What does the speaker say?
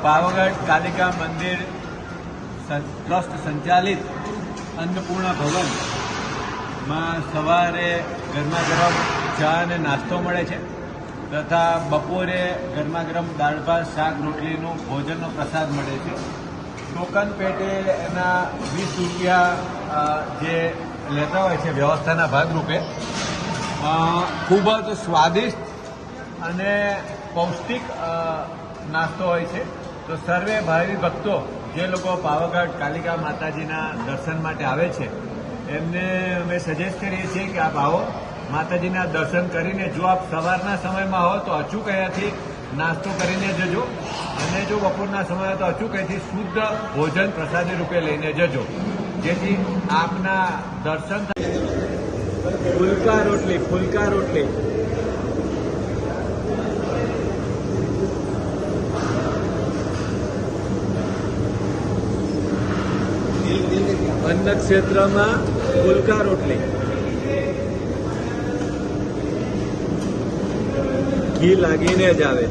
પાવાગઢ કાલિકા મંદિર ટ્રસ્ટ સંચાલિત અન્નપૂર્ણા ભવનમાં સવારે ગરમા ગરમ ચા અને નાસ્તો મળે છે તથા બપોરે ગરમા ગરમ દાળ ભાત શાક રોટલીનું ભોજનનો પ્રસાદ મળે છે. ટોકન પેટે એના 20 રૂપિયા જે લેતા હોય છે વ્યવસ્થાના ભાગરૂપે. ખૂબ જ સ્વાદિષ્ટ અને પૌષ્ટિક નાસ્તો હોય છે. તો સર્વે ભાવિ ભક્તો જે લોકો પાવાગઢ કાલિકા માતાજીના દર્શન માટે આવે છે એમને અમે સજેસ્ટ કરીએ છીએ કે આપ આવો, માતાજીના દર્શન કરીને જો આપ સવારના સમયમાં હો તો અચૂક અહીંયાથી નાસ્તો કરીને જજો, અને જો બપોરના સમયમાં તો અચૂક અહીંથી શુદ્ધ ભોજન પ્રસાદી રૂપે લઈને જજો, જેથી આપના દર્શન થાય. ફુલકા રોટલી અન્ન ક્ષેત્રમાં ફુલકા રોટલી ઘી લાગીને જ આવે.